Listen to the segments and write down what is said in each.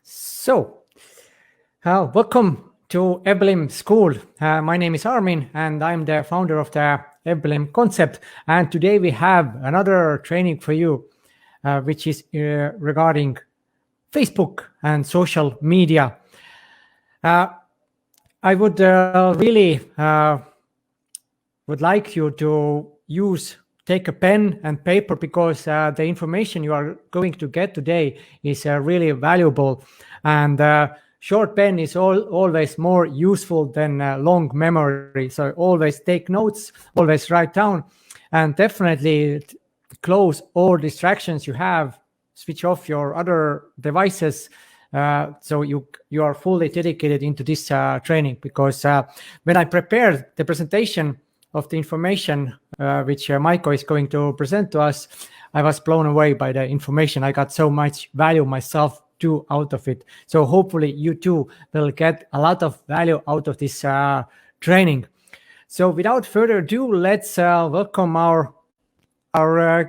So, welcome to EVBYLiM School. My name is Armin, and I'm the founder of the EVBYLiM concept. And today we have another training for you, which is regarding Facebook and social media. I would really would like you to take a pen and paper because the information you are going to get today is really valuable, and short pen is always more useful than long memory. So always take notes, always write down, and definitely close all distractions you have, switch off your other devices, so you are fully dedicated into this training, because when I prepared the presentation of the information which Maiko is going to present to us, I was blown away by the information. I got so much value myself too out of it. So hopefully you too will get a lot of value out of this training. So without further ado, let's welcome our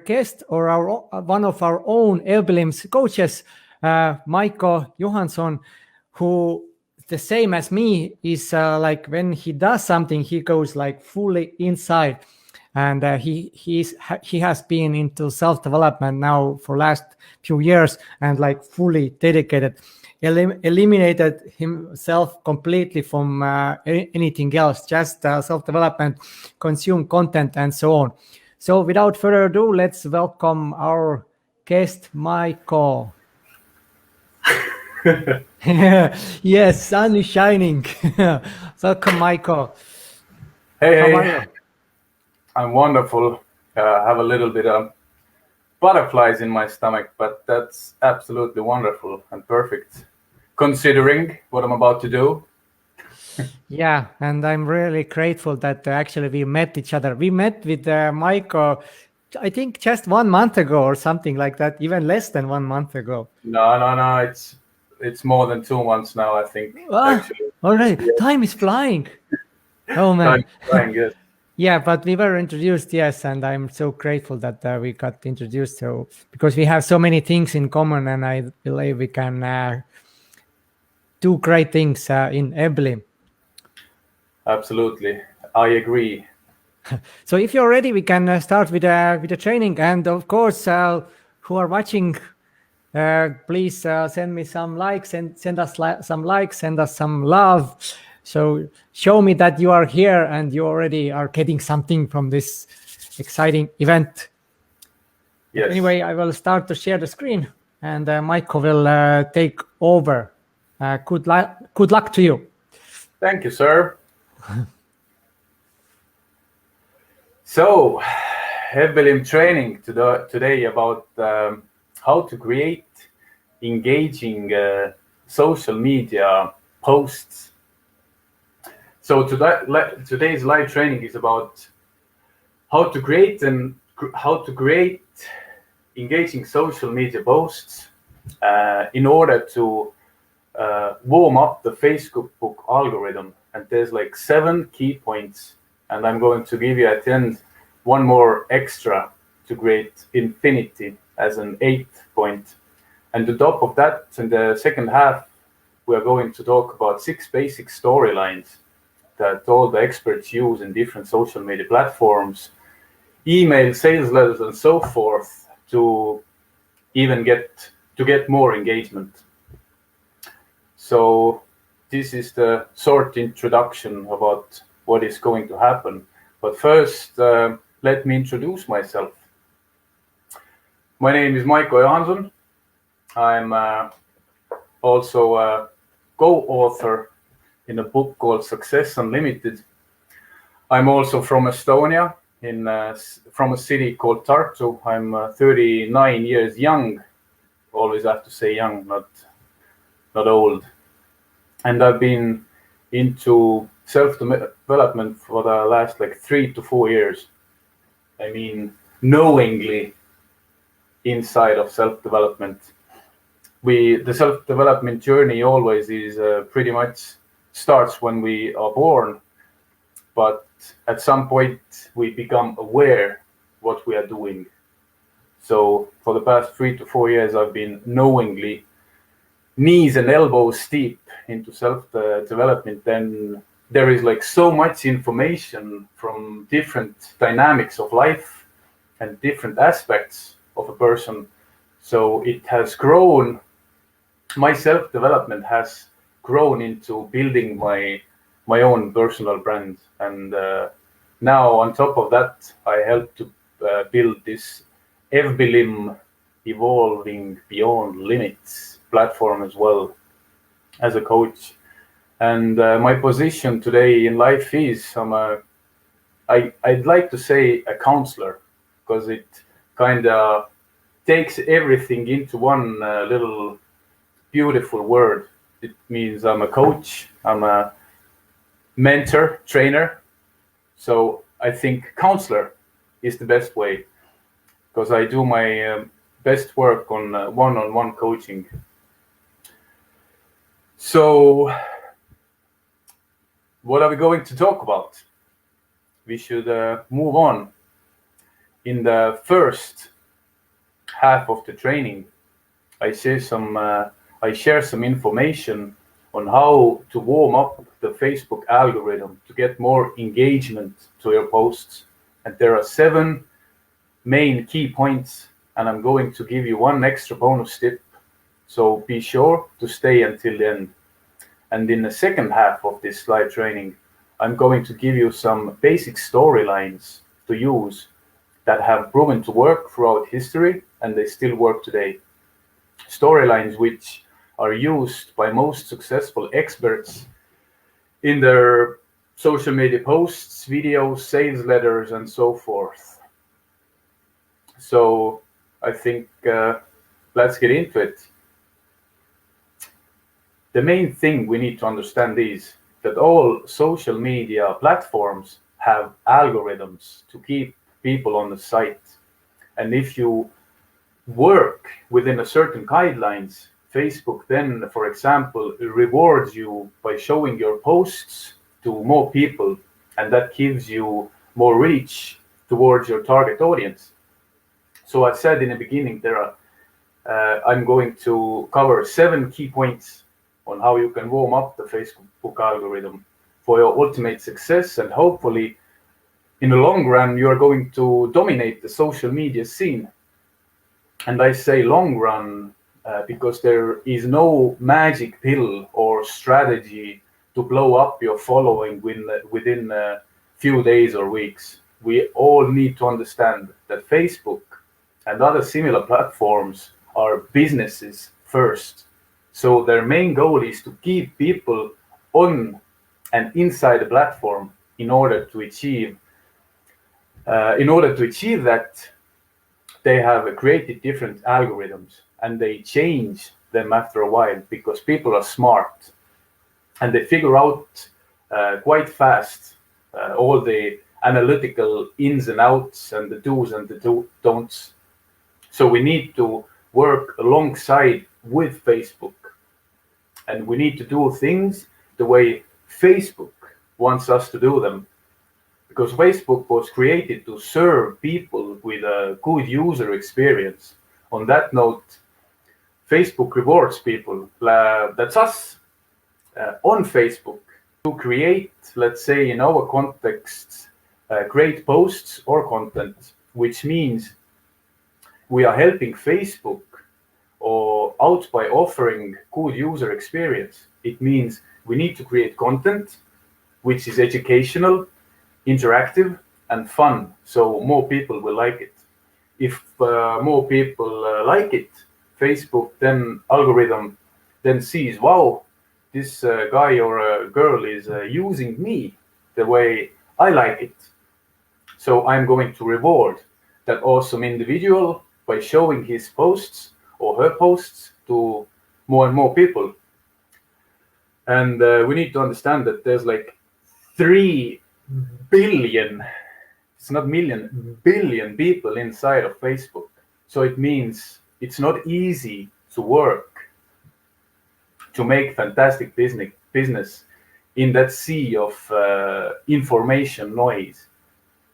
guest, or one of our own EVBYLiM's coaches, Maiko Johansson, who, the same as me, is like when he does something, he goes like fully inside, and he has been into self-development now for last few years, and like fully dedicated, eliminated himself completely from anything else, just self-development, consume content, and so on. So without further ado, let's welcome our guest, Maiko. Yes, sun is shining. Welcome, Maiko. Hey, how are you? I'm wonderful. Have a little bit of butterflies in my stomach, but that's absolutely wonderful and perfect, considering what I'm about to do. Yeah, and I'm really grateful that actually we met each other. We met with Maiko, I think just 1 month ago or something like that, even less than 1 month ago. No, it's more than 2 months now, I think. Actually. All right, yeah. Time is flying. Oh man. Time is flying, yes. Yeah, but we were introduced, yes, and I'm so grateful that we got introduced. So because we have so many things in common, and I believe we can do great things in EVBYLiM. Absolutely, I agree. So if you're ready, we can start with the training. And of course, who are watching, please send me some likes, and send us some likes, send us some love. So show me that you are here and you already are getting something from this exciting event. Yes. Anyway, I will start to share the screen, and Maiko will take over. Good luck to you. Thank you, sir. So, EVBYLiM training today about how to create engaging social media posts. So today's live training is about how to create engaging social media posts in order to warm up the Facebook algorithm. And there's like 7 key points. And I'm going to give you at the end one more extra to create infinity as an 8th point. And on top of that, in the second half, we are going to talk about 6 basic storylines that all the experts use in different social media platforms, email, sales letters, and so forth, to even get more engagement. So this is the short introduction about what is going to happen. But first, let me introduce myself. My name is Maiko Johansson. I'm also a co-author in a book called Success Unlimited. I'm also from Estonia, from a city called Tartu. I'm 39 years young. Always have to say young, not old. And I've been into self-development for the last like 3 to 4 years. I mean, knowingly inside of self-development. The self-development journey always is pretty much starts when we are born, but at some point we become aware what we are doing. So for the past 3 to 4 years, I've been knowingly knees and elbows deep into self-development, then there is like so much information from different dynamics of life and different aspects of a person. So it has grown, my self-development has grown into building my own personal brand. And now on top of that, I help to build this EVBYLiM, Evolving Beyond Limits platform as well as a coach. And my position today in life is I'd like to say a counselor, because it kind of takes everything into one little beautiful word. It means I'm a coach, I'm a mentor, trainer. So I think counselor is the best way, because I do my best work on one-on-one coaching. So what are we going to talk about? We should move on. In the first half of the training, I share some information on how to warm up the Facebook algorithm to get more engagement to your posts. And there are 7 main key points, and I'm going to give you one extra bonus tip. So be sure to stay until the end. And in the second half of this live training, I'm going to give you some basic storylines to use that have proven to work throughout history, and they still work today. Storylines which are used by most successful experts in their social media posts, videos, sales letters, and so forth. So I think let's get into it. The main thing we need to understand is that all social media platforms have algorithms to keep people on the site. And if you work within a certain guidelines, Facebook then, for example, rewards you by showing your posts to more people, and that gives you more reach towards your target audience. So I said in the beginning, I'm going to cover 7 key points on how you can warm up the Facebook algorithm for your ultimate success, and hopefully in the long run you are going to dominate the social media scene. And I say long run because there is no magic pill or strategy to blow up your following within a few days or weeks. We all need to understand that Facebook and other similar platforms are businesses first. So their main goal is to keep people on and inside the platform in order to achieve that. They have created different algorithms, and they change them after a while, because people are smart and they figure out quite fast all the analytical ins and outs and the do's and the don'ts. So we need to work alongside with Facebook, and we need to do things the way Facebook wants us to do them. Because Facebook was created to serve people with a good user experience. On that note, Facebook rewards people, that's us, on Facebook, to create, let's say in our context, great posts or content, which means we are helping Facebook out by offering good user experience. It means we need to create content which is educational, interactive, and fun, so more people will like it. If more people like it, Facebook then algorithm then sees, wow, this guy or girl is using me the way I like it. So I'm going to reward that awesome individual by showing his posts or her posts to more and more people. And we need to understand that there's like 3 billion, it's not million, billion people inside of Facebook. So it means it's not easy to work, to make fantastic business in that sea of information noise.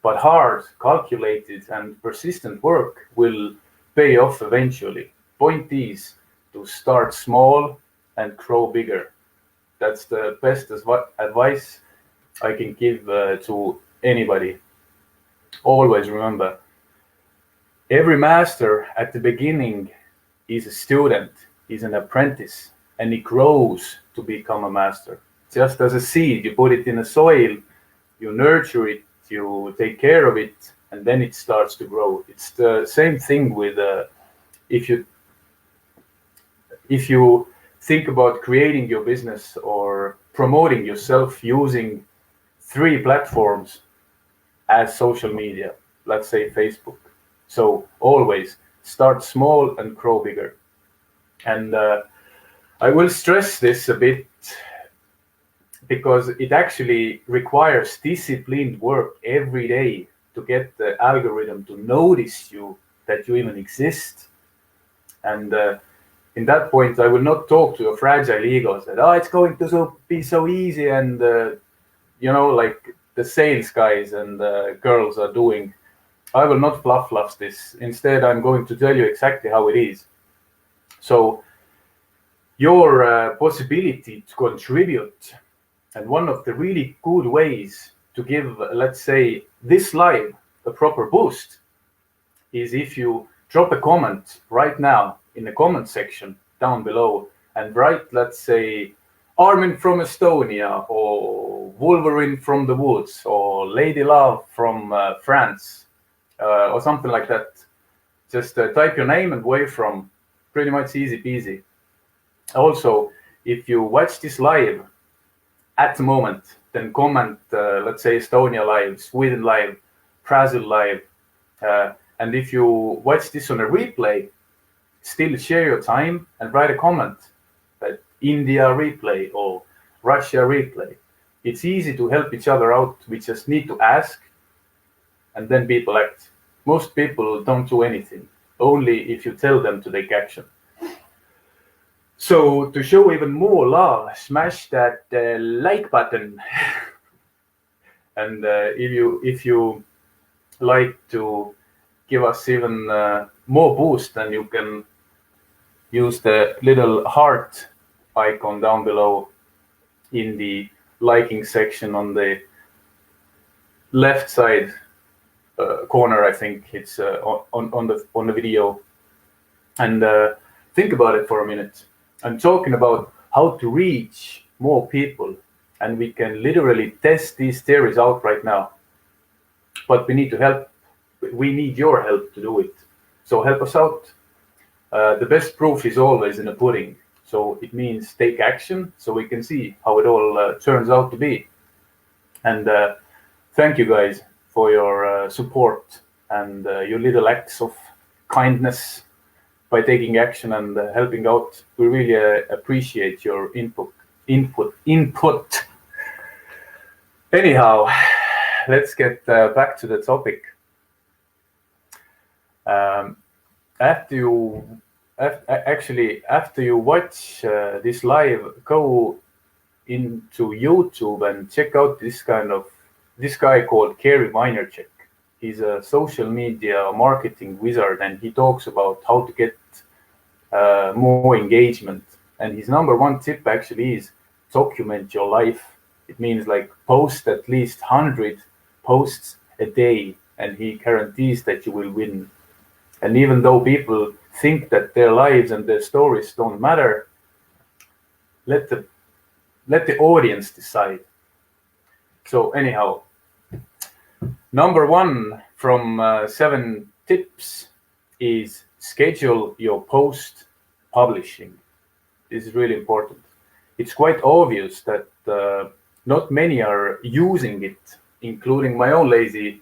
But hard, calculated, and persistent work will pay off eventually. Point is to start small and grow bigger. That's the best advice I can give to anybody. Always remember, every master at the beginning is a student, is an apprentice, and he grows to become a master. Just as a seed, you put it in the soil, you nurture it, you take care of it, and then it starts to grow. It's the same thing with if you think about creating your business or promoting yourself using 3 platforms as social media, let's say Facebook. So always start small and grow bigger. And I will stress this a bit because it actually requires disciplined work every day to get the algorithm to notice you, that you even exist. And in that point, I will not talk to a fragile ego that, it's going to be so easy and, like the sales guys and girls are doing. I will not fluff this. Instead, I'm going to tell you exactly how it is. So your possibility to contribute, and one of the really good ways to give, let's say, this live a proper boost is if you drop a comment right now in the comment section down below and write, let's say, Armin from Estonia, or Wolverine from the woods, or Lady Love from France, or something like that. Just type your name and where from. Pretty much easy peasy. Also, if you watch this live at the moment, then comment, let's say, Estonia live, Sweden live, Brazil live. And if you watch this on a replay, still share your time and write a comment. India replay or Russia replay. It's easy to help each other out. We just need to ask, and then people act. Most people don't do anything, only if you tell them to take action. So to show even more love, smash that like button. And if you like to give us even more boost, then you can use the little heart icon down below in the liking section on the left side corner. I think it's on the video. And think about it for a minute. I'm talking about how to reach more people, and we can literally test these theories out right now. But we need to help. We need your help to do it. So help us out. The best proof is always in the pudding. So it means take action so we can see how it all turns out to be. And thank you guys for your support and your little acts of kindness by taking action and helping out. We really appreciate your input. Anyhow, let's get back to the topic. After you watch this live, go into YouTube and check out this guy called 𝗘𝗩𝗕𝗬𝗟𝗶𝗠. He's a social media marketing wizard, and he talks about how to get more engagement. And his number one tip actually is document your life. It means like post at least 100 posts a day, and he guarantees that you will win. And even though people think that their lives and their stories don't matter, let the audience decide. So anyhow, number 1 from 7 tips is schedule your post publishing. This is really important. It's quite obvious that not many are using it, including my own lazy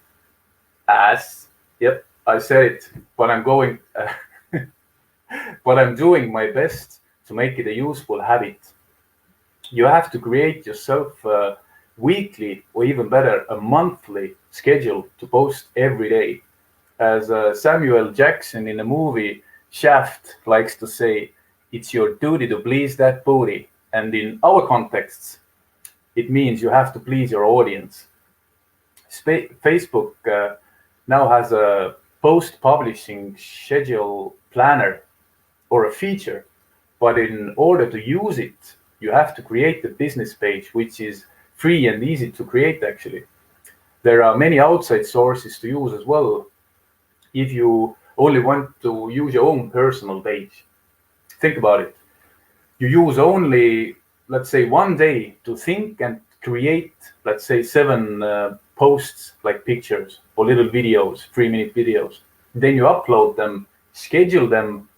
ass. Yep, I said it, but I'm going, but I'm doing my best to make it a useful habit. You have to create yourself a weekly, or even better, a monthly schedule to post every day. As Samuel Jackson in the movie Shaft likes to say, it's your duty to please that booty. And in our contexts, it means you have to please your audience. Facebook now has a post-publishing schedule planner, or a feature, But in order to use it, you have to create the business page, which is free and easy to create, actually. There are many outside sources to use as well if you only want to use your own personal page. Think about it. You use only, let's say, one day to think and create, let's say, 7 posts, like pictures or little videos, 3-minute videos. Then you upload them, schedule them,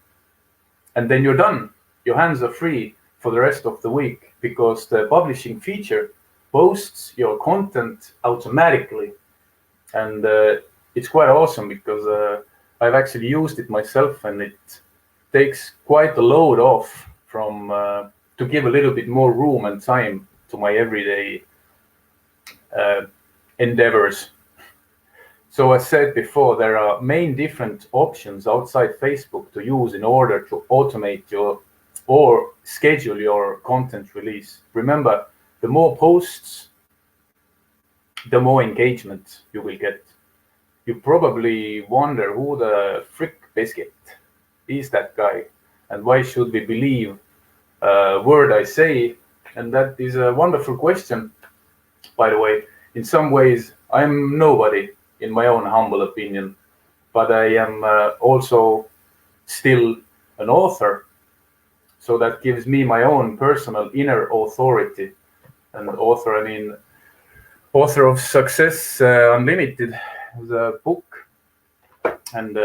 and then you're done. Your hands are free for the rest of the week, because the publishing feature posts your content automatically. And it's quite awesome, because I've actually used it myself, and it takes quite a load off from to give a little bit more room and time to my everyday endeavors. So as said before, there are main different options outside Facebook to use in order to automate your or schedule your content release. Remember, the more posts, the more engagement you will get. You probably wonder who the frick biscuit is that guy, and why should we believe a word I say? And that is a wonderful question, by the way. In some ways, I'm nobody, in my own humble opinion, but I am also still an author. So that gives me my own personal inner authority. And author, I mean, author of Success Unlimited, the book. And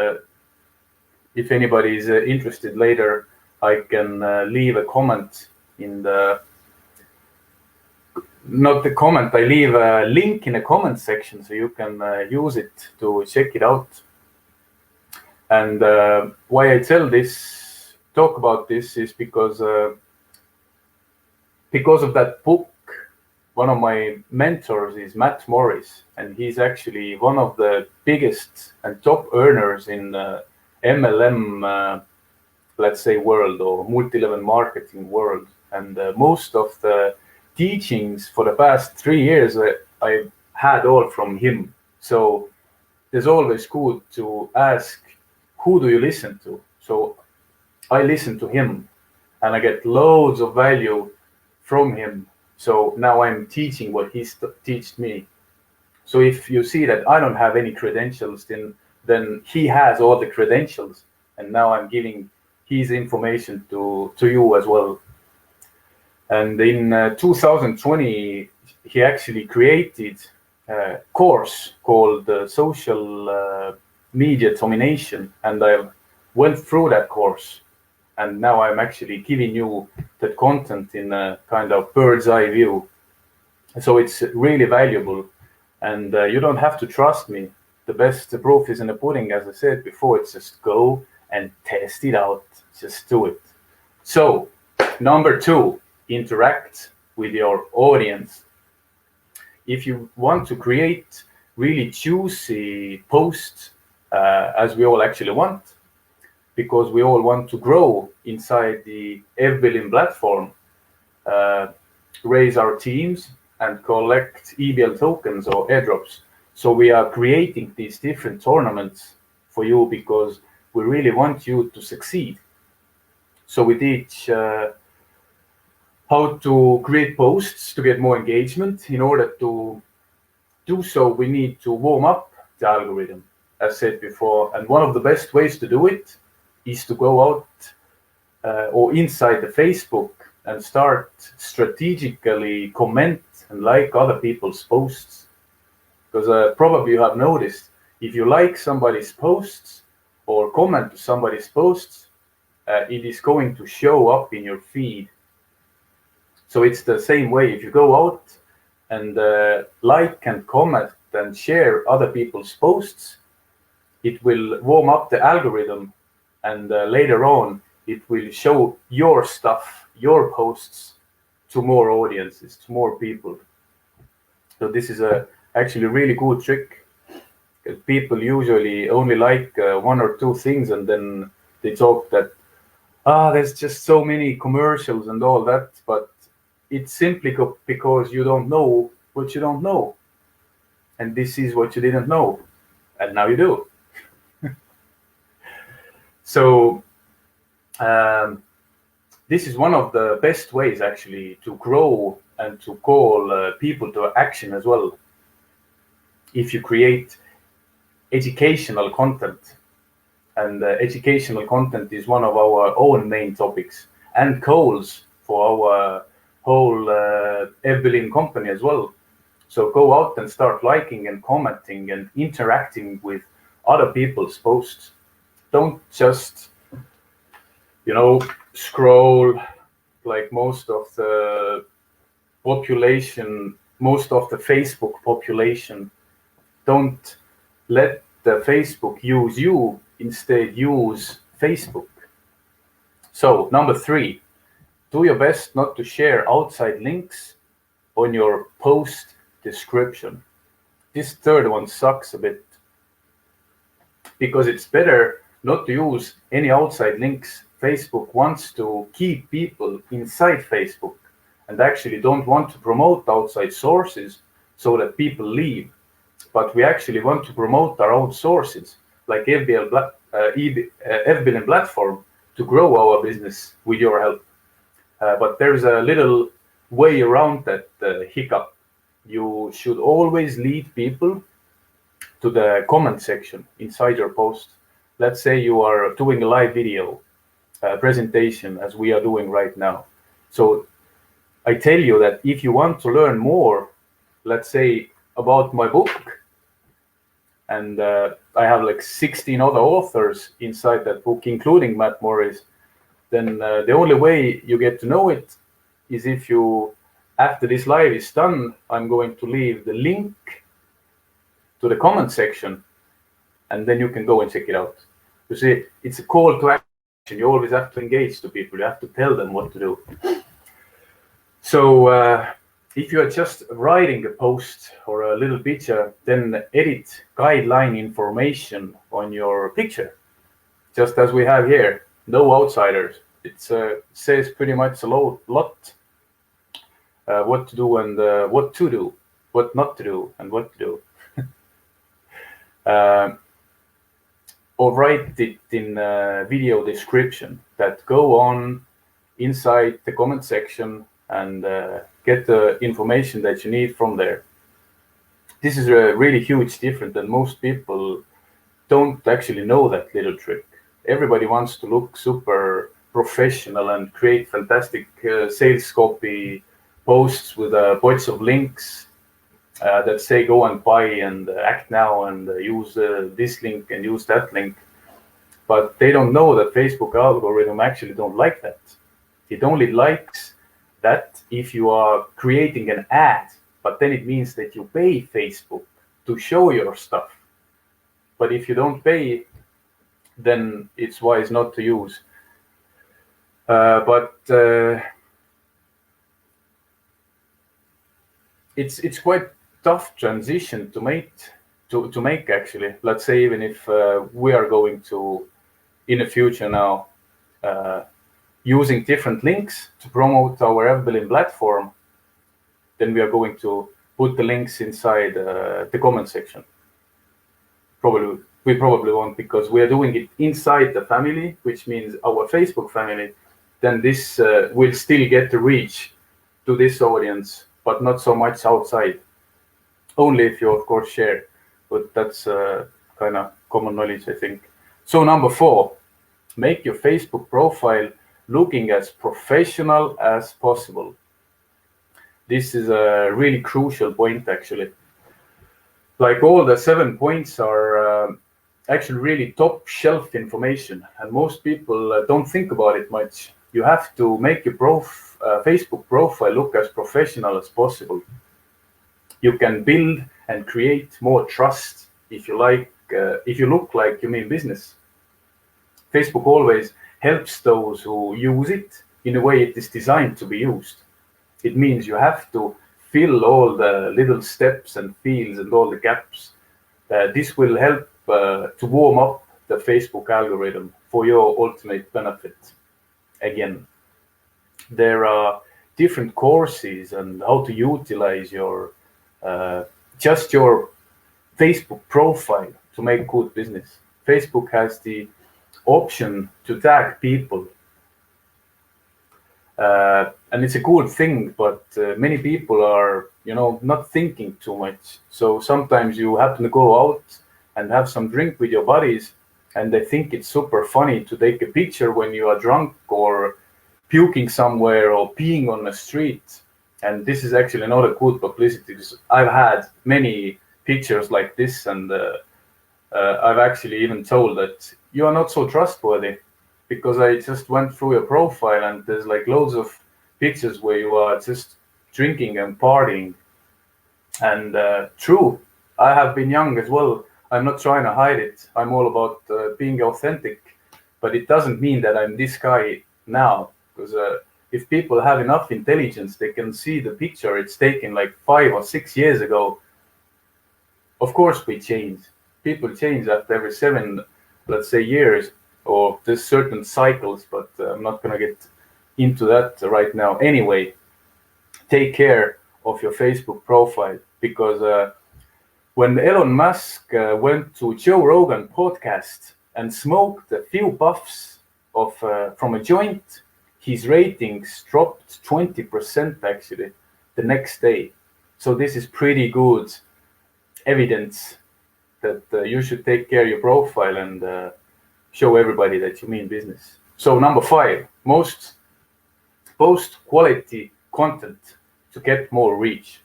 if anybody is interested later, I can leave a comment in the, not the comment, I leave a link in the comment section so you can use it to check it out. And why I talk about this is because of that book. One of my mentors is Matt Morris, and he's actually one of the biggest and top earners in MLM, let's say, world, or multi-level marketing world. And most of the teachings for the past 3 years I had all from him. So it's always good to ask, who do you listen to? So I listen to him, and I get loads of value from him. So now I'm teaching what he taught me. So if you see that I don't have any credentials, then he has all the credentials, and now I'm giving his information to you as well. And in 2020, he actually created a course called Social Media Domination, and I went through that course. And now I'm actually giving you that content in a kind of bird's eye view. So it's really valuable, and you don't have to trust me. The best proof is in the pudding, as I said before. It's just go and test it out. Just do it. So number 2, interact with your audience. If you want to create really juicy posts, as we all actually want, because we all want to grow inside the EVBYLiM platform, raise our teams and collect EVBYL tokens or airdrops. So we are creating these different tournaments for you because we really want you to succeed. So we teach how to create posts to get more engagement. In order to do so, we need to warm up the algorithm, as said before. And one of the best ways to do it is to go out or inside the Facebook and start strategically comment and like other people's posts. Because probably you have noticed, if you like somebody's posts or comment to somebody's posts, it is going to show up in your feed. So it's the same way. If you go out and like and comment and share other people's posts, it will warm up the algorithm, and later on it will show your stuff, your posts, to more audiences, to more people. So this is actually a really good trick, because people usually only like 1 or 2 things, and then they talk that there's just so many commercials and all that. But it's simply because you don't know what you don't know, and this is what you didn't know, and now you do. So This is one of the best ways actually to grow and to call people to action as well. If you create educational content, and educational content is one of our own main topics and goals for our whole EVBYLiM company as well. So go out and start liking and commenting and interacting with other people's posts. Don't just, scroll like most of the population, most of the Facebook population. Don't let the Facebook use you, instead use Facebook. So number 3, do your best not to share outside links on your post description. This third one sucks a bit because it's better not to use any outside links. Facebook wants to keep people inside Facebook and actually don't want to promote outside sources so that people leave. But we actually want to promote our own sources, like EVBYLiM platform, to grow our business with your help. But there's a little way around that hiccup. You should always lead people to the comment section inside your post. Let's say you are doing a live video presentation as we are doing right now. So I tell you that if you want to learn more, let's say about my book, and I have like 16 other authors inside that book, including Matt Morris, then the only way you get to know it is if you, after this live is done, I'm going to leave the link to the comment section, and then you can go and check it out. You see, it's a call to action. You always have to engage the people. You have to tell them what to do. So if you are just writing a post or a little picture, then edit guideline information on your picture, just as we have here. No outsiders. It says pretty much a lot what to do and what to do, what not to do, and what to do. Or write it in video description that go on inside the comment section and get the information that you need from there. This is a really huge difference that most people don't actually know that little trick. Everybody wants to look super professional and create fantastic sales copy posts with a bunch of links that say go and buy and act now and use this link and use that link. But they don't know that Facebook algorithm actually don't like that. It only likes that if you are creating an ad, but then it means that you pay Facebook to show your stuff. But if you don't pay, then it's wise not to use. It's quite tough transition to make actually. Let's say even if we are going to in the future now using different links to promote our EVBYLiM platform, then we are going to put the links inside the comment section. We probably won't, because we are doing it inside the family, which means our Facebook family. Then this will still get the reach to this audience, but not so much outside. Only if you, of course, share. But that's kind of common knowledge, I think. So number 4, make your Facebook profile looking as professional as possible. This is a really crucial point, actually. Like all the 7 points are actually really top shelf information, and most people don't think about it much. You have to make your Facebook profile look as professional as possible. You can build and create more trust if you look like you mean business. Facebook always helps those who use it in a way it is designed to be used. It means you have to fill all the little steps and fields and all the gaps. This will help to warm up the Facebook algorithm for your ultimate benefit. Again, there are different courses on how to utilize your just your Facebook profile to make good business. Facebook has the option to tag people. And it's a good thing, but many people are, not thinking too much. So sometimes you happen to go out and have some drink with your buddies, and they think it's super funny to take a picture when you are drunk or puking somewhere or peeing on the street. And this is actually not a good publicity, because I've had many pictures like this, and I've actually even told that you are not so trustworthy, because I just went through your profile and there's like loads of pictures where you are just drinking and partying. And true, I have been young as well. I'm not trying to hide it. I'm all about being authentic, but it doesn't mean that I'm this guy now, because if people have enough intelligence, they can see the picture it's taken like 5 or 6 years ago. Of course we change. People change after every 7, let's say, years, or there's certain cycles, but I'm not going to get into that right now. Anyway, take care of your Facebook profile, because when Elon Musk went to Joe Rogan podcast and smoked a few puffs of from a joint, his ratings dropped 20% actually the next day. So this is pretty good evidence that you should take care of your profile and show everybody that you mean business. So number 5, post quality content to get more reach.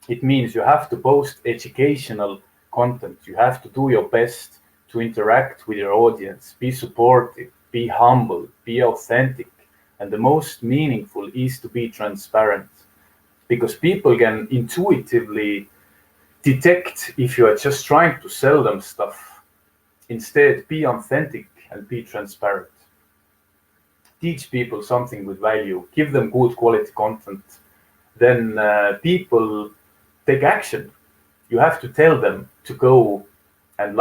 It means you have to post educational content. You have to do your best to interact with your audience, be supportive, be humble, be authentic. And the most meaningful is to be transparent, because people can intuitively detect if you are just trying to sell them stuff. Instead, be authentic and be transparent. Teach people something with value. Give them good quality content. Then people take action. You have to tell them to go and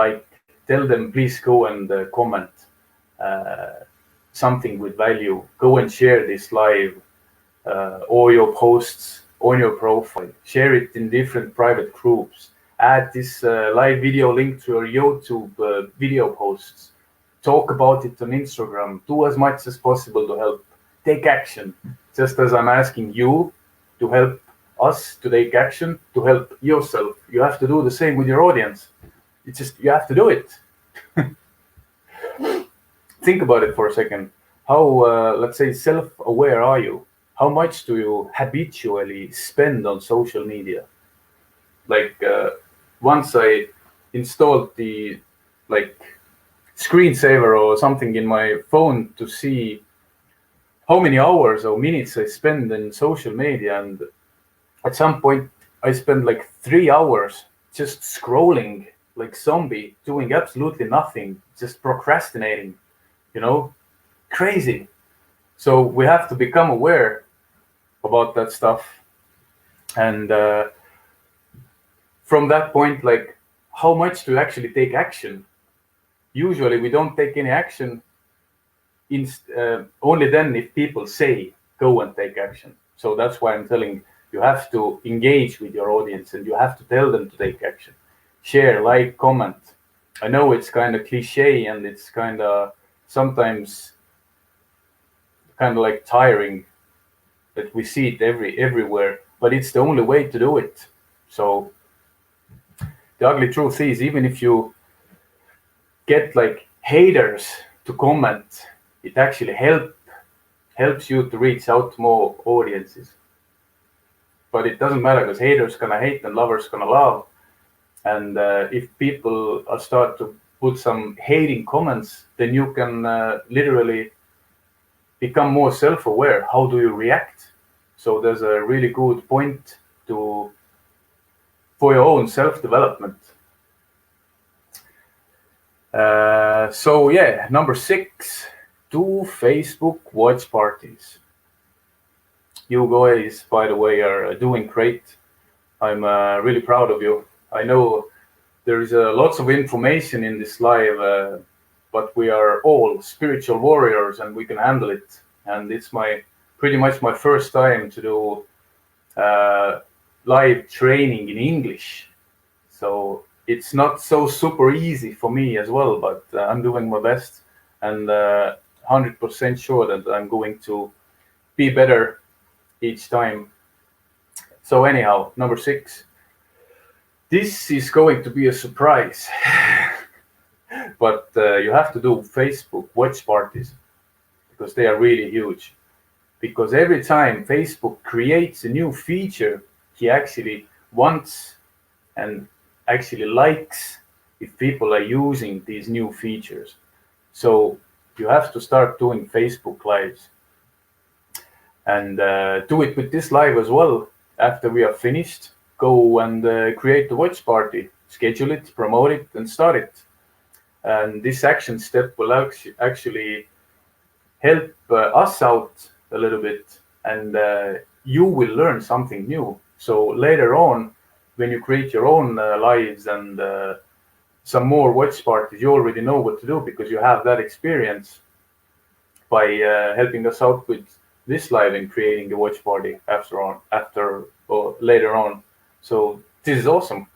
tell them, please go and comment something with value. Go and share this live or your posts on your profile. Share it in different private groups. Add this live video link to your YouTube video posts. Talk about it on Instagram. Do as much as possible to help. Take action. Just as I'm asking you to help us to take action, to help yourself, you have to do the same with your audience. It's just, you have to do it. Think about it for a second. How, let's say, self-aware are you? How much do you habitually spend on social media? Like, once I installed the screensaver or something in my phone to see how many hours or minutes I spend in social media, and at some point I spent like 3 hours just scrolling like zombie, doing absolutely nothing, just procrastinating, crazy. So we have to become aware about that stuff, and from that point, like, how much do you actually take action? Usually we don't take any action only then if people say go and take action. So that's why I'm telling you have to engage with your audience, and you have to tell them to take action. Share, like, comment. I know it's kind of cliche, and it's kind of sometimes kind of like tiring that we see it everywhere, but it's the only way to do it. So the ugly truth is, even if you get like haters to comment, it actually helps you to reach out to more audiences. But it doesn't matter, because haters gonna hate and lovers gonna love. And if people start to put some hating comments, then you can literally become more self-aware. How do you react? So there's a really good point for your own self-development. So yeah, number 6, do Facebook watch parties. You guys, by the way, are doing great. I'm really proud of you. I know there's lots of information in this live, but we are all spiritual warriors and we can handle it. And it's pretty much my first time to do live training in English. So it's not so super easy for me as well, but I'm doing my best, and 100% sure that I'm going to be better each time. So anyhow, number 6. This is going to be a surprise, but you have to do Facebook watch parties because they are really huge. Because every time Facebook creates a new feature, he actually wants and actually likes if people are using these new features. So you have to start doing Facebook lives and do it with this live as well. After we are finished, go and create the watch party, schedule it, promote it, and start it. And this action step will actually help us out a little bit, and you will learn something new. So later on, when you create your own lives and some more watch parties, you already know what to do because you have that experience by helping us out with this live and creating the watch party after or later on. So this is awesome.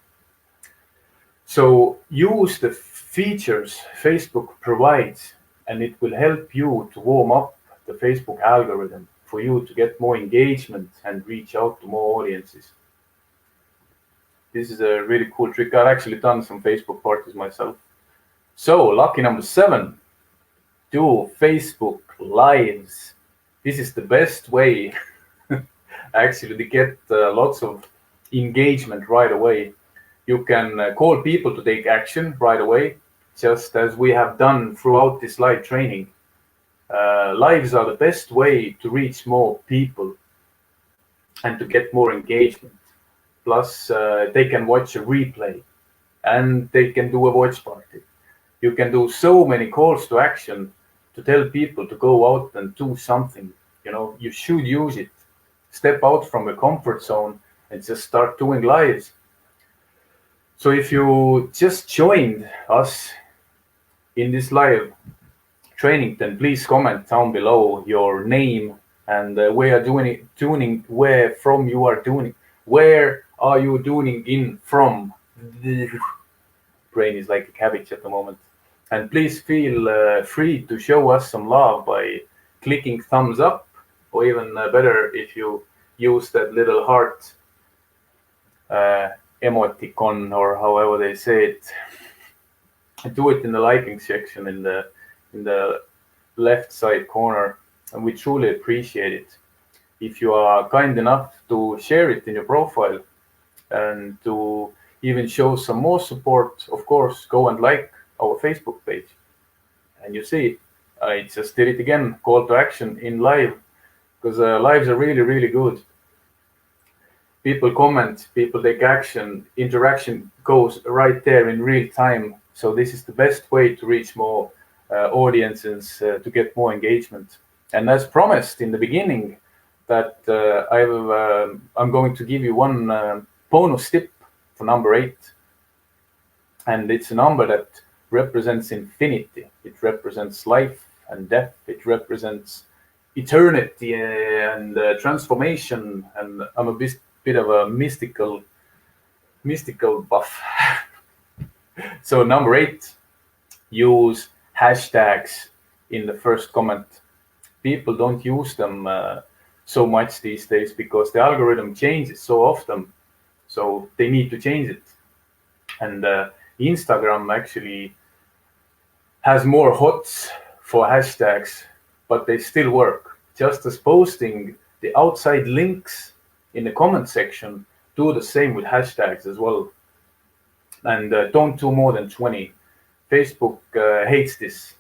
So use the features Facebook provides, and it will help you to warm up the Facebook algorithm for you to get more engagement and reach out to more audiences. This is a really cool trick. I've actually done some Facebook parties myself. So lucky number 7, do Facebook lives. This is the best way actually to get lots of engagement right away. You can call people to take action right away, just as we have done throughout this live training. Lives are the best way to reach more people and to get more engagement. Plus, they can watch a replay and they can do a watch party. You can do so many calls to action to tell people to go out and do something. You know, you should use it. Step out from your comfort zone and just start doing lives. So if you just joined us in this live training, then please comment down below your name and where from you are doing it. Where are you doing in from? The brain is like a cabbage at the moment. And please feel free to show us some love by clicking thumbs up, or even better if you use that little heart emoticon, or however they say it. Do it in the liking section in the left side corner, and we truly appreciate it. If you are kind enough to share it in your profile and to even show some more support, of course, go and like our Facebook page. And you see, I just did it again, call to action in live, because lives are really, really good. People comment, people take action, interaction goes right there in real time. So this is the best way to reach more audiences, to get more engagement. And as promised in the beginning, that I'm going to give you one bonus tip for number 8. And it's a number that represents infinity. It represents life and death. It represents eternity and transformation. And I'm a bit of a mystical buff. So number 8, use hashtags in the first comment. People don't use them so much these days because the algorithm changes so often. So they need to change it. And Instagram actually has more HOTS for hashtags, but they still work. Just as posting the outside links in the comment section, do the same with hashtags as well. And don't do more than 20. Facebook hates this.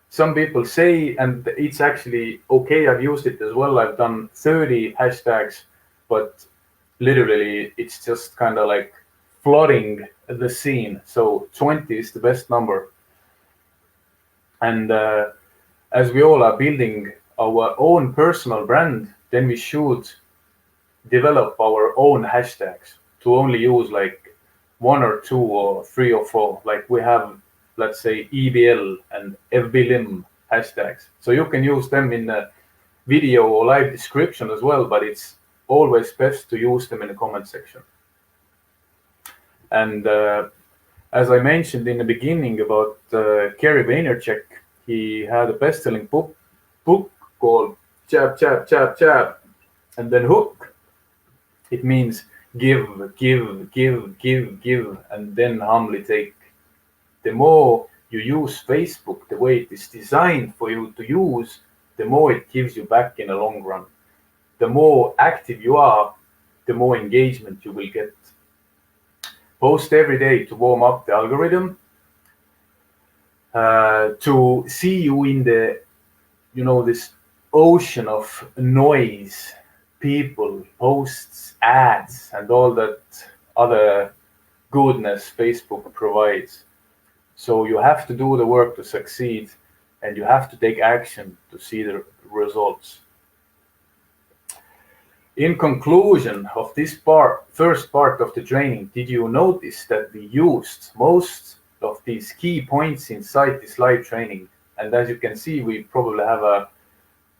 Some people say, and it's actually okay, I've used it as well, I've done 30 hashtags, but literally it's just kind of like flooding the scene. So 20 is the best number. And as we all are building our own personal brand, then we should develop our own hashtags to only use like 1 or 2 or 3 or 4. Like we have, let's say, EVL and EVBYLiM hashtags. So you can use them in the video or live description as well, but it's always best to use them in the comment section. And as I mentioned in the beginning about 𝗘𝗩𝗕𝗬𝗟𝗬𝗟, he had a best-selling book called jab, jab, jab, jab, and then hook. It means give, give, give, give, give, and then humbly take. The more you use Facebook the way it is designed for you to use, the more it gives you back in the long run. The more active you are, the more engagement you will get. Post every day to warm up the algorithm, to see you in the, this ocean of noise, people, posts, ads, and all that other goodness Facebook provides. So you have to do the work to succeed, and you have to take action to see the results. In conclusion of this first part of the training, did you notice that we used most of these key points inside this live training? And as you can see, we probably have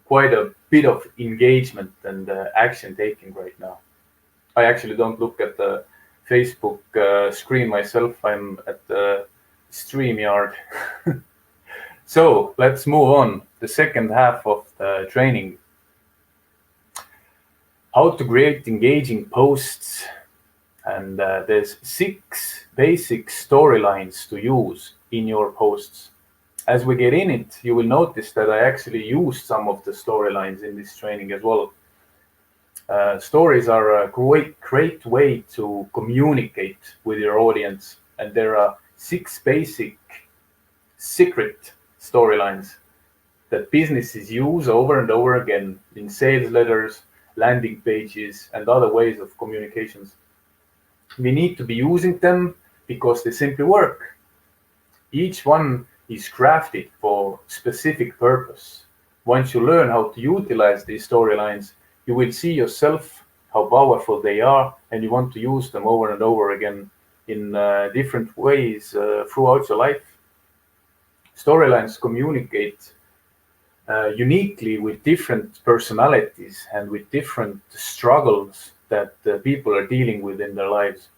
quite a bit of engagement and action taking right now. I actually don't look at the Facebook screen myself. I'm at the StreamYard. So let's move on. The second half of the training. How to create engaging posts. And there's 6 basic storylines to use in your posts. As we get in it, you will notice that I actually used some of the storylines in this training as well. Stories are a great way to communicate with your audience. And there are 6 basic secret storylines that businesses use over and over again in sales letters, landing pages, and other ways of communications. We need to be using them because they simply work. Each one is crafted for specific purpose. Once you learn how to utilize these storylines, you will see yourself how powerful they are, and you want to use them over and over again in different ways throughout your life. Storylines communicate uniquely with different personalities and with different struggles that people are dealing with in their lives.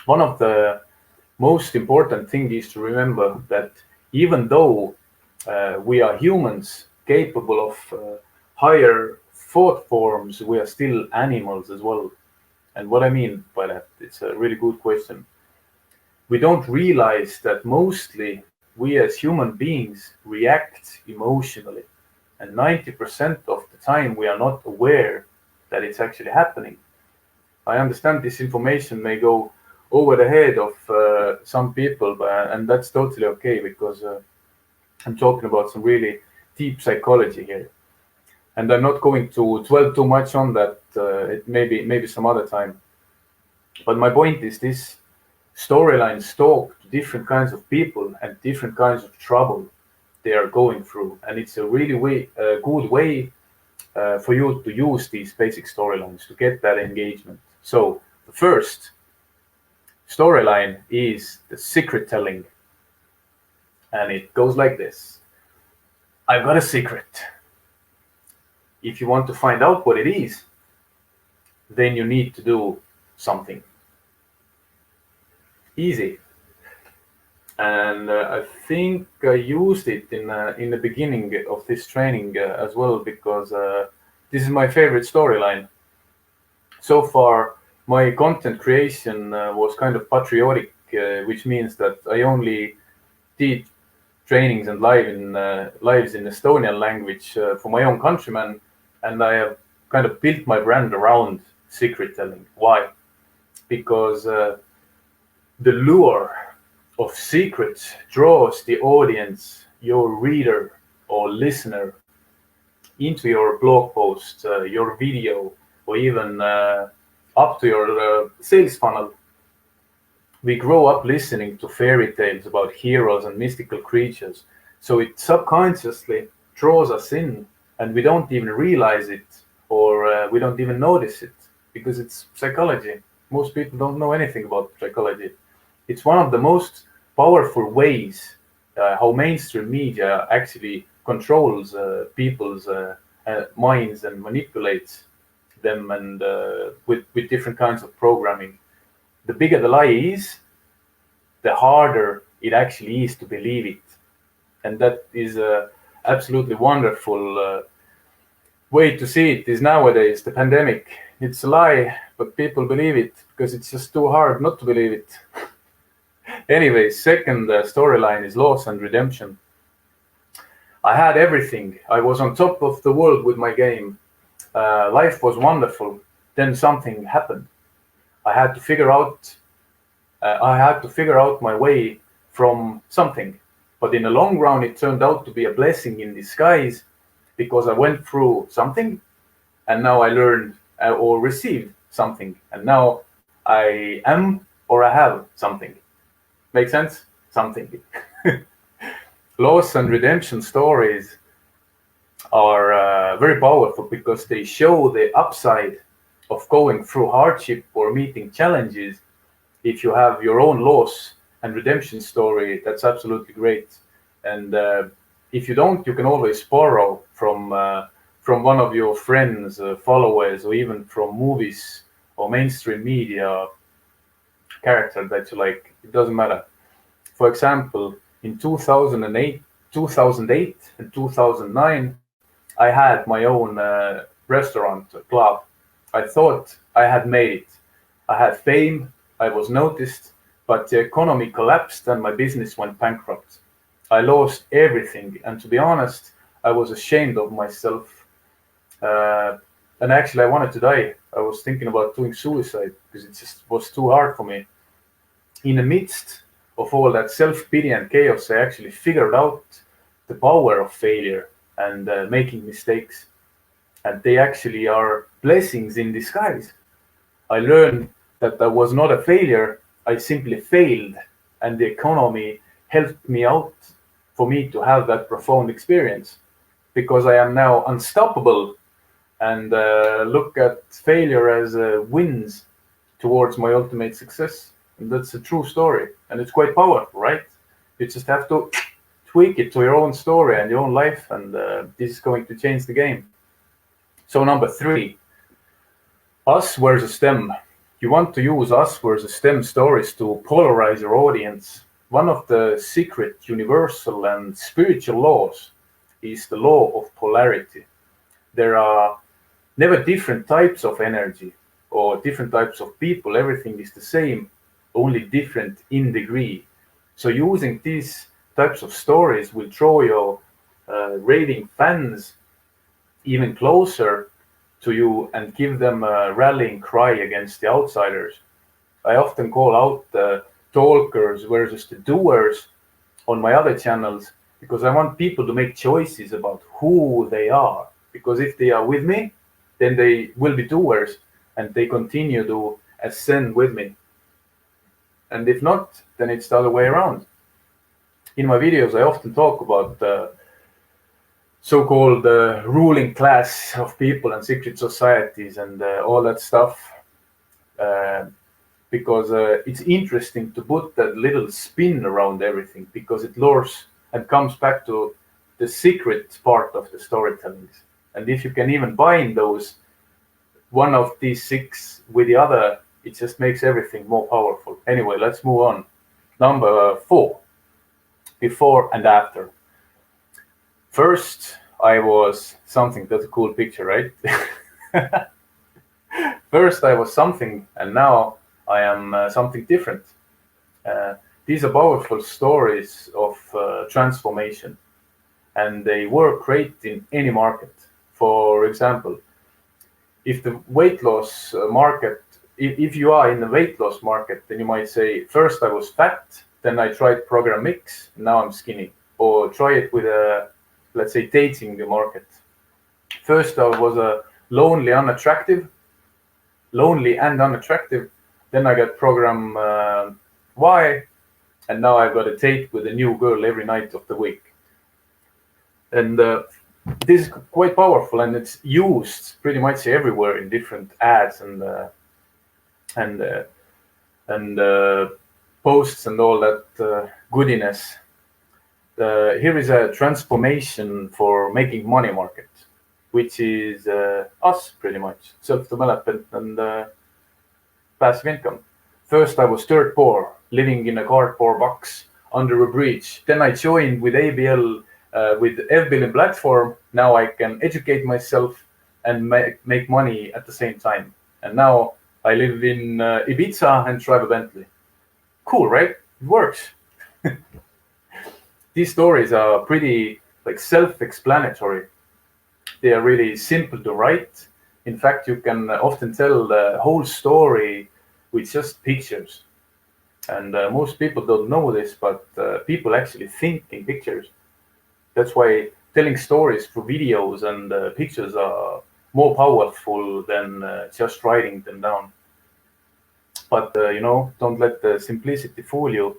One of the most important things is to remember that even though we are humans capable of higher thought forms, we are still animals as well. And what I mean by that, it's a really good question. We don't realize that mostly we as human beings react emotionally. And 90% of the time we are not aware that it's actually happening. I understand this information may go over the head of some people, and that's totally okay, because I'm talking about some really deep psychology here. And I'm not going to dwell too much on that, it maybe some other time. But my point is this: storylines talk to different kinds of people and different kinds of trouble they are going through. And it's a really good way for you to use these basic storylines to get that engagement. So the first storyline is the secret telling. And it goes like this: I've got a secret. If you want to find out what it is, then you need to do something. Easy. And I think I used it in the beginning of this training as well, because this is my favorite storyline. So far, my content creation was kind of patriotic, which means that I only did trainings and lives in Estonian language for my own countrymen, and I have kind of built my brand around secret telling. Why? Because the lure of secrets draws the audience, your reader or listener, into your blog post, your video, or even up to your sales funnel. We grow up listening to fairy tales about heroes and mystical creatures, so it subconsciously draws us in, and we don't even realize it, or we don't even notice it, because it's psychology. Most people don't know anything about psychology. It's one of the most powerful ways how mainstream media actually controls people's minds and manipulates them, and with different kinds of programming. The bigger the lie is, the harder it actually is to believe it. And that is absolutely wonderful way to see it is nowadays the pandemic. It's a lie, but people believe it because it's just too hard not to believe it. Anyway, second storyline is loss and redemption. I had everything. I was on top of the world with my game. Life was wonderful. Then something happened. I had to figure out my way from something. But in the long run, it turned out to be a blessing in disguise because I went through something and now I learned or received something. And now I am or I have something. Make sense? Something. Loss and redemption stories are very powerful because they show the upside of going through hardship or meeting challenges. If you have your own loss and redemption story, that's absolutely great. And if you don't, you can always borrow from one of your friends, followers, or even from movies or mainstream media character that you like. It doesn't matter. For example, in 2008 and 2009, I had my own restaurant club. I thought I had made it. I had fame, I was noticed, but the economy collapsed and my business went bankrupt. I lost everything, and to be honest, I was ashamed of myself. And actually, I wanted to die. I was thinking about doing suicide because it just was too hard for me. In the midst of all that self-pity and chaos, I actually figured out the power of failure and making mistakes. And they actually are blessings in disguise. I learned that I was not a failure. I simply failed, and the economy helped me out for me to have that profound experience, because I am now unstoppable and look at failure as wins towards my ultimate success. And that's a true story, and it's quite powerful, right? You just have to tweak it to your own story and your own life, and this is going to change the game. So number 3, us versus them. You want to use us versus them stories to polarize your audience. One of the secret, universal, and spiritual laws is the law of polarity. There are never different types of energy or different types of people. Everything is the same, only different in degree. So using these types of stories will draw your raving fans even closer to you and give them a rallying cry against the outsiders. I often call out the talkers versus the doers on my other channels because I want people to make choices about who they are. Because if they are with me, then they will be doers and they continue to ascend with me. And if not, then it's the other way around. In my videos, I often talk about the so-called ruling class of people and secret societies and all that stuff, because it's interesting to put that little spin around everything, because it lures and comes back to the secret part of the storytelling. And if you can even bind those, one of these 6 with the other, it just makes everything more powerful. Anyway, let's move on. Number 4, before and after. First, I was something. That's a cool picture, right? First, I was something, and now I am something different. These are powerful stories of transformation, and they work great in any market. For example, if the weight loss market, if you are in the weight loss market, then you might say, first I was fat, then I tried program mix, now I'm skinny. Or try it with let's say, dating the market. First I was lonely and unattractive. Then I got program Y, and now I've got a date with a new girl every night of the week. And this is quite powerful, and it's used pretty much everywhere in different ads and posts and all that goodiness. Here is a transformation for making money market, which is us pretty much, self-development and passive income. First, I was dirt poor, living in a cardboard box under a bridge. Then I joined with ABL, with EVBYLiM platform. Now I can educate myself and make money at the same time. And now I live in Ibiza and drive a Bentley. Cool, right? It works. These stories are pretty self-explanatory. They are really simple to write. In fact, you can often tell the whole story with just pictures. And most people don't know this, but people actually think in pictures. That's why telling stories through videos and pictures are more powerful than just writing them down. But, don't let the simplicity fool you.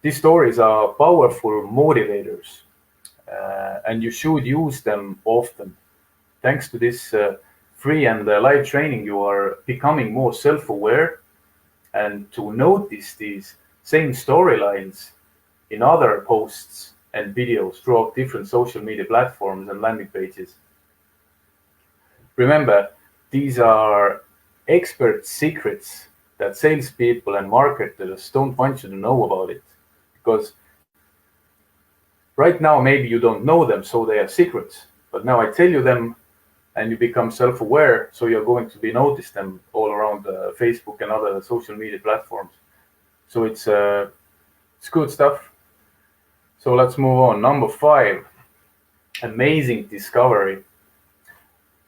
These stories are powerful motivators, and you should use them often. Thanks to this free and live training, you are becoming more self-aware and to notice these same storylines in other posts and videos throughout different social media platforms and landing pages. Remember, these are expert secrets that salespeople and marketers don't want you to know about it. Because right now, maybe you don't know them, so they are secrets. But now I tell you them, and you become self-aware, so you're going to be notice them all around Facebook and other social media platforms. So it's good stuff. So let's move on. Number 5, amazing discovery.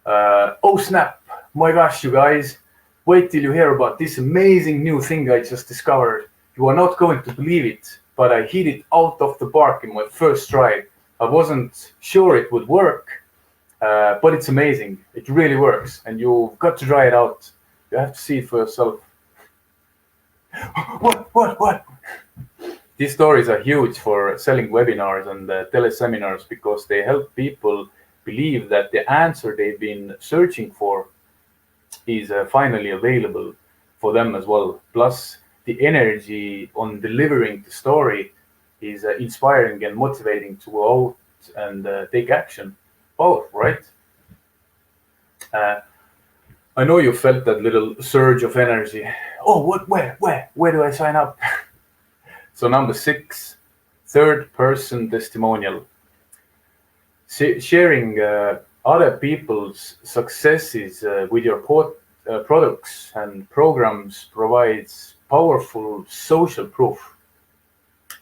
Oh snap! My gosh, you guys, wait till you hear about this amazing new thing I just discovered. You are not going to believe it, but I hit it out of the park in my first try. I wasn't sure it would work, but it's amazing. It really works, and you've got to try it out. You have to see it for yourself. What? These stories are huge for selling webinars and teleseminars because they help people believe that the answer they've been searching for is finally available for them as well. Plus, the energy on delivering the story is inspiring and motivating to go out and take action. Both, right? I know you felt that little surge of energy. Oh, what? Where do I sign up? So number 6, third-person testimonial. Sharing other people's successes with your products and programs provides powerful social proof.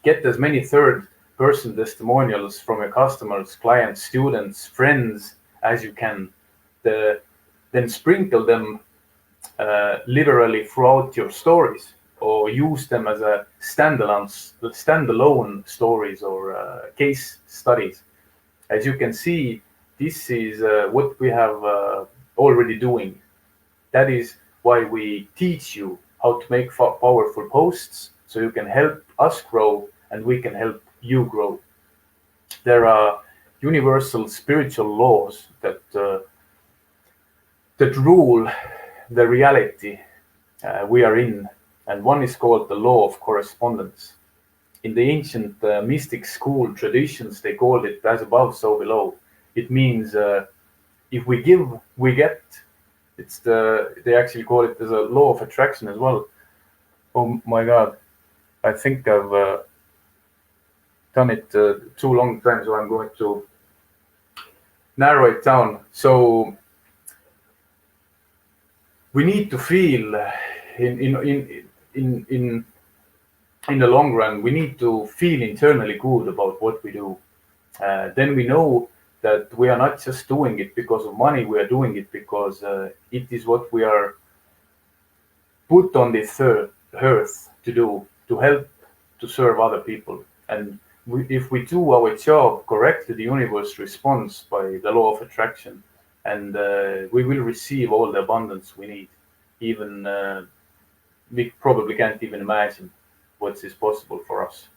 Get as many third-person testimonials from your customers, clients, students, friends as you can. Then sprinkle them literally throughout your stories, or use them as a standalone stories or case studies. As you can see, this is what we have already doing. That is why we teach you how to make powerful posts, so you can help us grow and we can help you grow. There are universal spiritual laws that rule the reality we are in, and one is called the law of correspondence. In the ancient mystic school traditions, they called it as above, so below. It means if we give, we get. They actually call it as a law of attraction as well. Oh my God, I think I've done it too long time, so I'm going to narrow it down. So we need to feel in the long run, we need to feel internally good about what we do. Then we know that we are not just doing it because of money, we are doing it because it is what we are put on this earth to do, to help, to serve other people. And if we do our job correctly, the universe responds by the law of attraction, and we will receive all the abundance we need. Even we probably can't even imagine what is possible for us.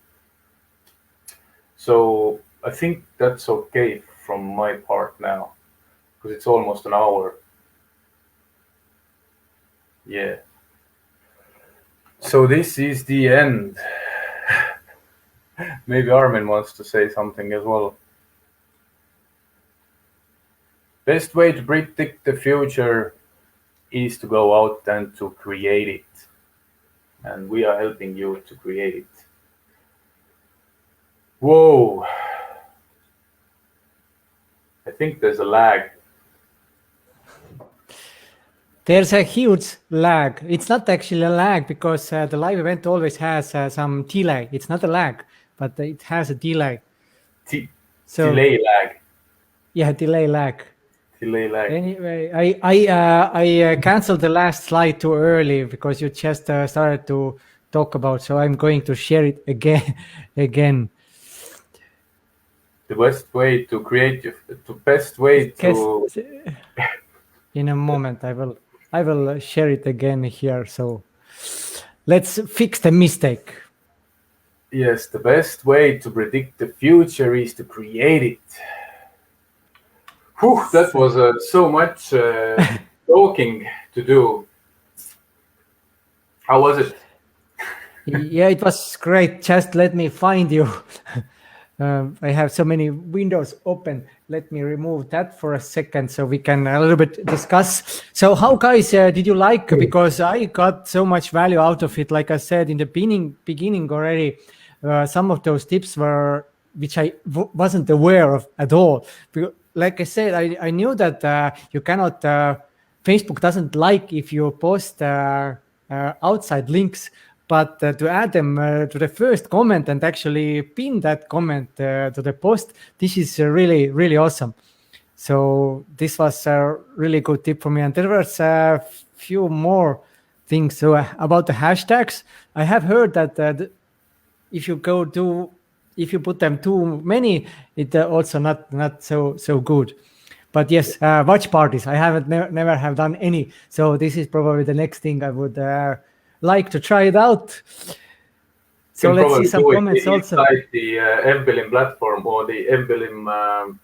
So I think that's okay from my part now, because it's almost an hour. Yeah. So this is the end. Maybe Armin wants to say something as well. Best way to predict the future is to go out and to create it. And we are helping you to create it. Whoa. I think there's a lag. There's a huge lag. It's not actually a lag because the live event always has some delay. It's not a lag, but it has a delay. Delay lag. Yeah, delay lag. Delay lag. Anyway, I canceled the last slide too early because you just started to talk about. So I'm going to share it again. The best way to create the best way to. In a moment, I will share it again here. So let's fix the mistake. Yes, the best way to predict the future is to create it. Whew, that was so much talking to do. How was it? Yeah, it was great. Just let me find you. I have so many windows open. Let me remove that for a second so we can a little bit discuss. So how, guys, did you like? Because I got so much value out of it. Like I said in the beginning already, some of those tips were, which I wasn't aware of at all. Like I said, I knew that you cannot, Facebook doesn't like if you post outside links, but to add them to the first comment and actually pin that comment to the post, this is really, really awesome. So this was a really good tip for me. And there was a few more things. So about the hashtags, I have heard that if you put them too many, it also not so good. But yes, watch parties. I haven't never have done any. So this is probably the next thing I would like to try it out. So let's see some comments also. Inside the EVBYLiM platform or the EVBYLiM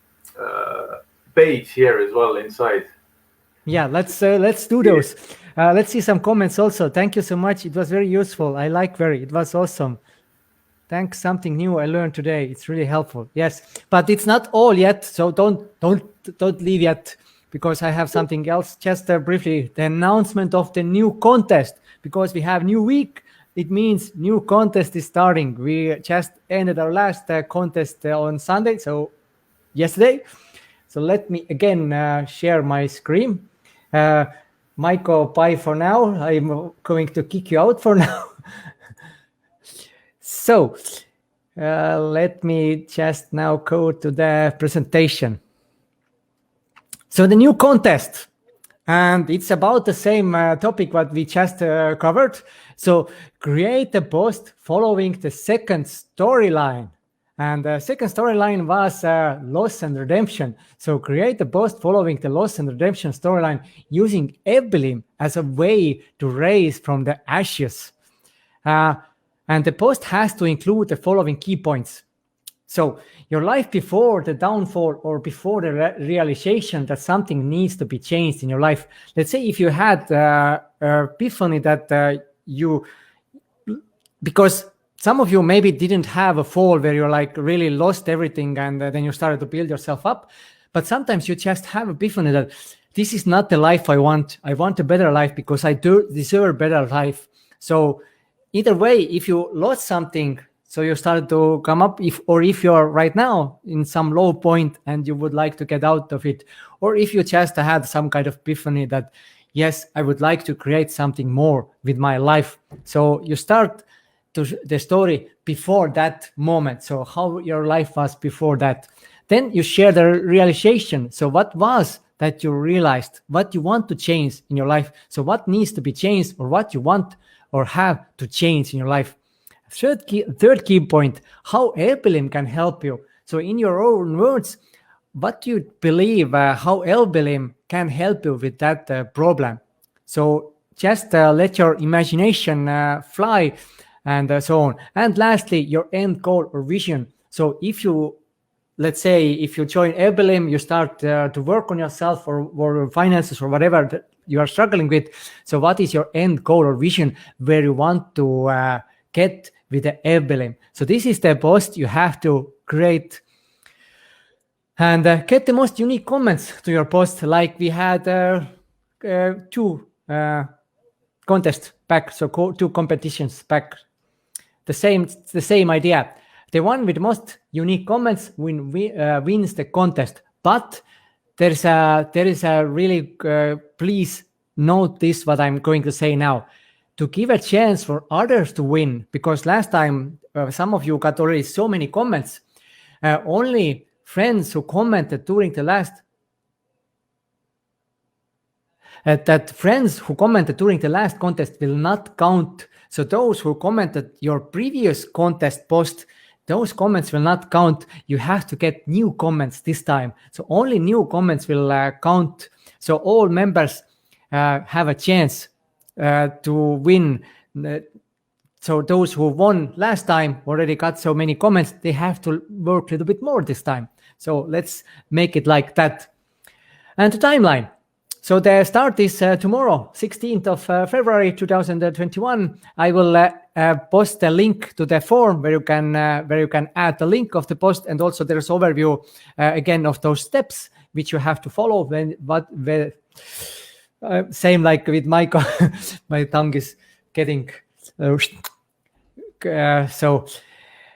page here as well inside. Yeah, let's do those. Let's see some comments also. Thank you so much. It was very useful. I like it was awesome. Thanks, something new I learned today. It's really helpful. Yes, but it's not all yet. So don't leave yet because I have something else. Just briefly, the announcement of the new contest. Because we have new week, it means new contest is starting. We just ended our last contest on Sunday, so yesterday. So let me again share my screen. Michael, bye for now. I'm going to kick you out for now. So let me just now go to the presentation. So the new contest. And it's about the same topic what we just covered. So create a post following the second storyline. And the second storyline was loss and redemption. So create a post following the loss and redemption storyline using EVBYLiM as a way to raise from the ashes. And the post has to include the following key points. So your life before the downfall or before the realization that something needs to be changed in your life. Let's say if you had epiphany that because some of you maybe didn't have a fall where you're like really lost everything and then you started to build yourself up. But sometimes you just have epiphany that this is not the life I want. I want a better life because I deserve a better life. So either way, if you lost something, so you started to come up, if you're right now in some low point and you would like to get out of it, or if you just had some kind of epiphany that, yes, I would like to create something more with my life. So you start the story before that moment. So how your life was before that. Then you share the realization. So what was that you realized, what you want to change in your life? So what needs to be changed or what you want or have to change in your life? Third key point, how EVBYLiM can help you. So in your own words, what do you believe how EVBYLiM can help you with that problem? So just let your imagination fly and so on. And lastly, your end goal or vision. So if you, let's say, if you join EVBYLiM, you start to work on yourself or finances or whatever that you are struggling with. So what is your end goal or vision where you want to get with the EVBYLiM? So this is the post you have to create and get the most unique comments to your post. Like we had two contests back, so two competitions back. The same idea. The one with the most unique comments wins the contest. But there is a really please note this, what I'm going to say now, to give a chance for others to win, because last time some of you got already so many comments. Only friends who commented during the last friends who commented during the last contest will not count. So those who commented your previous contest post, those comments will not count. You have to get new comments this time. So only new comments will count. So all members have a chance to win. So those who won last time already got so many comments, they have to work a little bit more this time. So let's make it like that. And the timeline. So the start is tomorrow, 16th of February 2021. I will post a link to the form where you can add the link of the post, and also there's overview again of those steps which you have to follow. Same like with Michael, my tongue is getting. So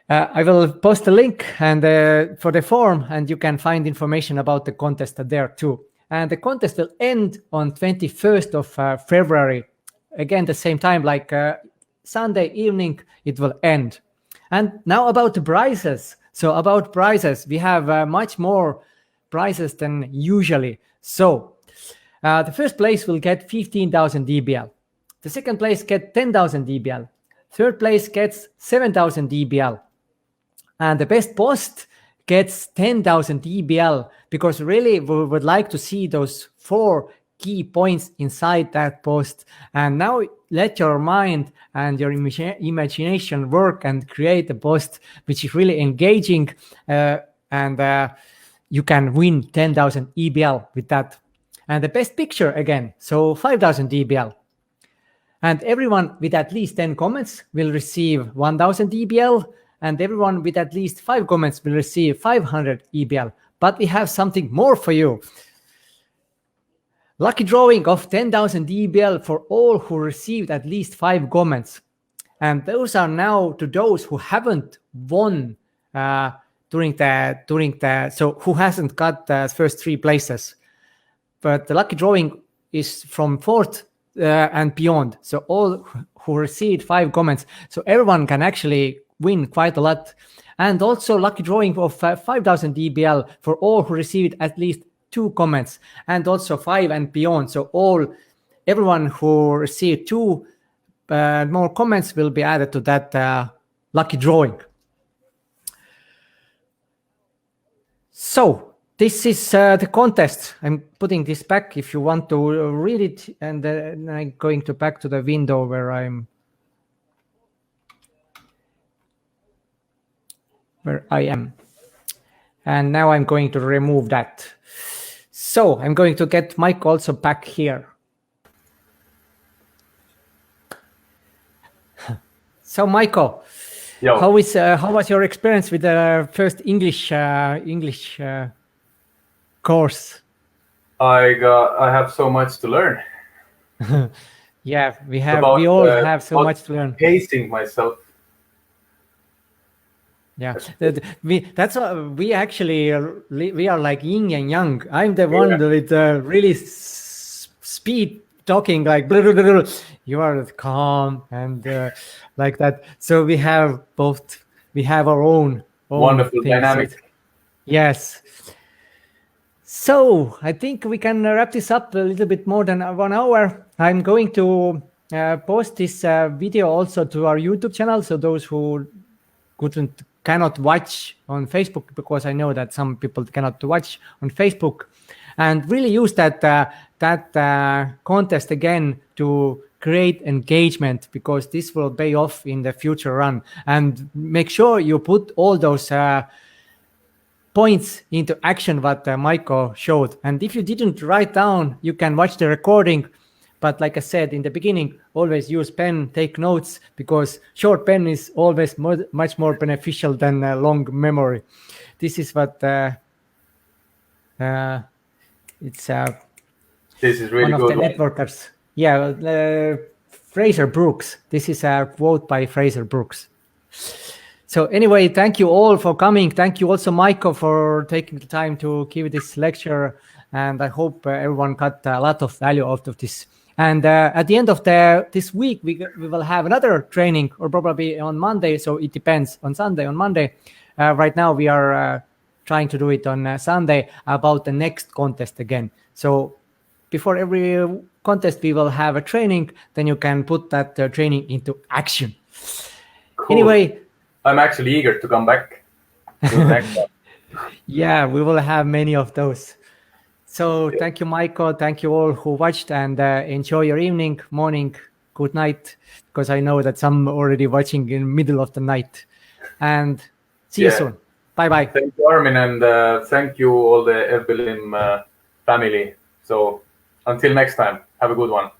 I will post a link and for the form, and you can find information about the contest there too. And the contest will end on 21st of February. Again, the same time, like Sunday evening, it will end. And now about the prizes. So about prizes, we have much more prizes than usually. So the first place will get 15,000 DBL. The second place gets 10,000 DBL. Third place gets 7,000 DBL. And the best post gets 10,000 DBL, because really we would like to see those 4 key points inside that post. And now let your mind and your imagination work and create a post which is really engaging, and you can win 10,000 EBL with that. And the best picture again, so 5,000 DBL. And everyone with at least 10 comments will receive 1,000 EBL, and everyone with at least 5 comments will receive 500 EBL. But we have something more for you. Lucky drawing of 10,000 EBL for all who received at least 5 comments. And those are now to those who haven't won during the so who hasn't got the first 3 places. But the lucky drawing is from 4th and beyond. So all who received 5 comments. So everyone can actually win quite a lot. And also lucky drawing of 5,000 DBL for all who received at least 2 comments, and also 5 and beyond. So everyone who received 2 more comments will be added to that lucky drawing. So this is the contest. I'm putting this back if you want to read it, and then I'm going to back to the window where I am. And now I'm going to remove that. So I'm going to get Mike also back here. So Michael, how was your experience with the first English course? I have so much to learn. Yeah, we all have so much to learn. Pacing myself. Yeah, we actually are like yin and yang. I'm the one with really speed talking, like blah, blah, blah, blah. You are calm and like that. So we have both. We have our own wonderful dynamic. Yes. So I think we can wrap this up a little bit more than 1 hour. I'm going to post this video also to our YouTube channel. So those who cannot watch on Facebook, because I know that some people cannot watch on Facebook, and really use that contest again to create engagement, because this will pay off in the future run. And make sure you put all those points into action what Michael showed. And if you didn't write down, you can watch the recording. But like I said in the beginning, always use pen, take notes, because short pen is always much more beneficial than long memory. This is what it's. This is really one good. Of the networkers. Yeah, Fraser Brooks. This is a quote by Fraser Brooks. So anyway, thank you all for coming. Thank you also, Michael, for taking the time to give this lecture. And I hope everyone got a lot of value out of this And at the end of this week, we will have another training, or probably on Monday. So it depends on Sunday, on Monday. Right now, we are trying to do it on Sunday about the next contest again. So before every contest, we will have a training. Then you can put that training into action. Cool. Anyway, I'm actually eager to come back to the next one. Yeah, we will have many of those. So thank you, Michael. Thank you all who watched, and enjoy your evening, morning, good night, because I know that some already watching in the middle of the night. And see you soon. Bye-bye. Thank you, Armin, and thank you all the EVBYLiM family. So until next time, have a good one.